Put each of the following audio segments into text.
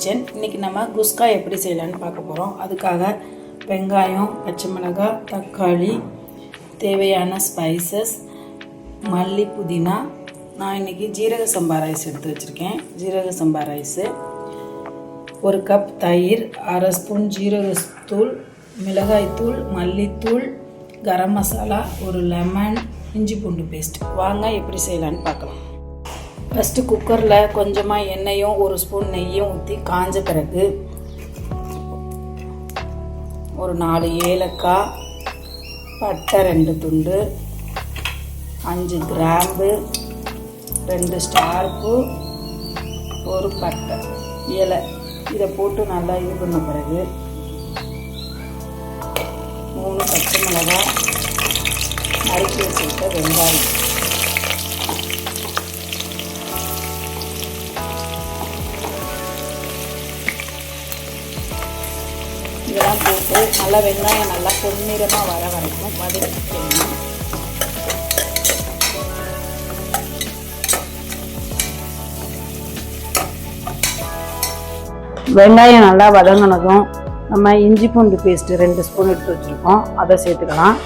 Kitchen. இன்றைக்கி நம்ம குஸ்கா எப்படி செய்யலான்னு பார்க்க போகிறோம். அதுக்காக வெங்காயம், பச்சை மிளகாய், தக்காளி, தேவையான ஸ்பைசஸ், மல்லி, புதினா. நான் இன்றைக்கி ஜீரக சம்பா ரைஸ் எடுத்து வச்சுருக்கேன். ஜீரக சம்பா ரைஸு, 1 கப் தயிர், அரை ஸ்பூன் ஜீரகத்தூள், மிளகாய்த்தூள், மல்லித்தூள், கரம் மசாலா, ஒரு லெமன், இஞ்சி பூண்டு பேஸ்ட். வாங்க எப்படி செய்யலான்னு பார்க்கலாம். ஃபஸ்ட்டு குக்கரில் கொஞ்சமாக எண்ணெயும் 1 ஸ்பூன் நெய்யும் ஊற்றி காஞ்ச பிறகு ஒரு 4 ஏலக்காய், பட்டை 2 துண்டு, 5 கிராம்பு, 2 ஸ்டார் பூ, 1 பட்டை இலை, இதை போட்டு நல்லா இது பண்ண பிறகு 3 பச்சை மிளகாய், நறுக்கி வச்சுக்கிட்ட வெங்காயம், இதெல்லாம் போட்டு நல்லா வெங்காயம் நல்லா பொன்னிறமாக வர வரைக்கும் வதக்கிக்கணும். வெங்காயம் நல்லா வதங்கினதும் நம்ம இஞ்சி பூண்டு பேஸ்ட்டு 2 ஸ்பூன் எடுத்து வச்சுருக்கோம், அதை சேர்த்துக்கலாம்.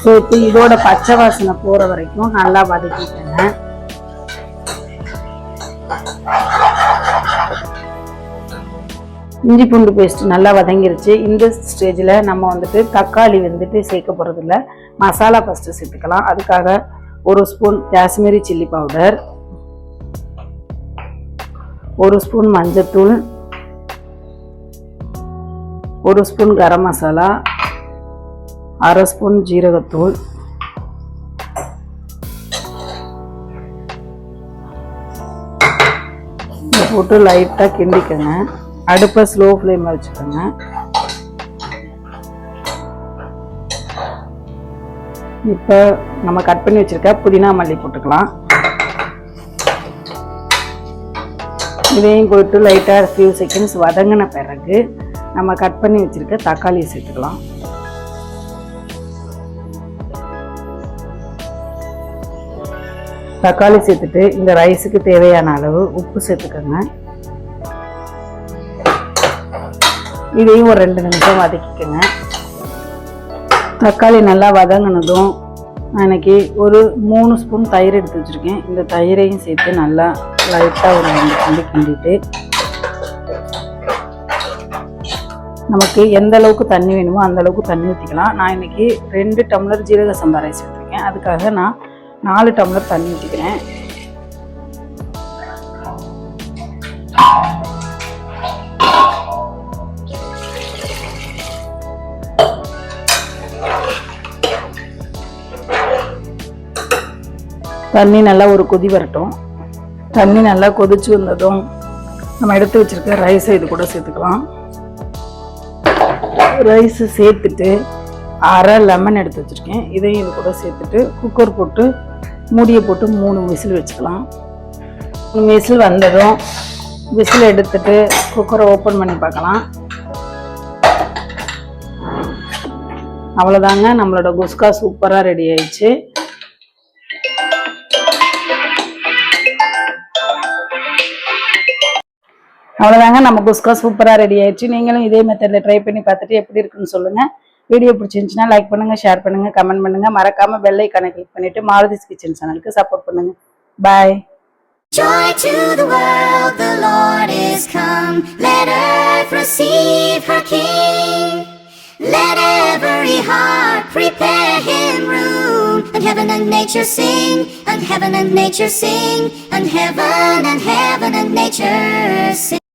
சேர்த்து இதோட பச்சை வாசனை போகிற வரைக்கும் நல்லா வதக்கிக்கங்க. இஞ்சி பூண்டு பேஸ்ட் நல்லா வதங்கிருச்சு. இந்த ஸ்டேஜில் நம்ம வந்துட்டு தக்காளி சேர்க்க போகிறதில்ல, மசாலா ஃபஸ்ட்டு சேர்த்துக்கலாம். அதுக்காக 1 spoon Kashmiri chilli powder, 1 spoon மஞ்சத்தூள், 1 ஸ்பூன் கரம் மசாலா, அரை ஸ்பூன் ஜீரகத்தூள், போட்டு லைட்டாக கிண்டிக்கங்க. அடுப்பை ஸ்லோ ஃப்ளேமில் வச்சுக்கோங்க. இப்போ நம்ம கட் பண்ணி வச்சுருக்க புதினா மல்லி போட்டுக்கலாம். இதையும் போட்டு லைட்டாக ஃபியூ செகண்ட்ஸ் வதங்கின பிறகு நம்ம கட் பண்ணி வச்சுருக்க தக்காளியை சேர்த்துக்கலாம். தக்காளி சேர்த்துட்டு இந்த ரைஸுக்கு தேவையான அளவு உப்பு சேர்த்துக்கோங்க. இதையும் ஒரு 2 நிமிஷம் வதக்கிக்கோங்க. தக்காளி நல்லா வதங்கினதும் நான் இன்னைக்கு ஒரு 3 ஸ்பூன் தயிர் எடுத்து வச்சுருக்கேன். இந்த தயிரையும் சேர்த்து நல்லா லைட்டாக ஒரு 2 கிண்டி கிண்டிட்டு நமக்கு எந்த அளவுக்கு தண்ணி வேணுமோ அந்த அளவுக்கு தண்ணி ஊற்றிக்கலாம். நான் இன்னைக்கு 2 டம்ளர் ஜீரக சம்பா ரைஸ் எடுத்துருக்கேன். அதுக்காக நான் 4 டம்ளர் தண்ணி ஊற்றிக்கிறேன். தண்ணி நல்லா ஒரு கொதி வரட்டும். தண்ணி நல்லா கொதிச்சு வந்ததும் நம்ம எடுத்து வச்சிருக்க ரைஸை இது கூட சேர்த்துக்கலாம். ரைஸு சேர்த்துட்டு அரை லெமன் எடுத்து வச்சுருக்கேன், இதையும் இது கூட சேர்த்துட்டு குக்கர் போட்டு மூடியை போட்டு 3 விசில் வச்சுக்கலாம். 3 விசில் வந்ததும் விசில் எடுத்துட்டு குக்கரை ஓப்பன் பண்ணி பார்க்கலாம். அவ்வளோதாங்க, நம்மளோட குஸ்கா சூப்பராக ரெடி ஆயிடுச்சு. அவ்வளோதாங்க, நம்ம குஸ்கா சூப்பராக ரெடி ஆயிடுச்சு. நீங்களும் இதே மெத்தடில் ட்ரை பண்ணி பார்த்துட்டு எப்படி இருக்குன்னு சொல்லுங்கள். வீடியோ பிடிச்சிருந்துச்சுன்னா லைக் பண்ணுங்கள், ஷேர் பண்ணுங்கள், கமெண்ட் பண்ணுங்கள். மறக்காமல் பெல் ஐகானை கிளிக் பண்ணிவிட்டு மாருதிஸ் கிச்சன் சேனலுக்கு சப்போர்ட் பண்ணுங்கள். பாய். Joy to the world, the Lord is come. Let earth receive her King. Let every heart prepare him room. And heaven and nature sing, and heaven and nature sing, and heaven and nature sing.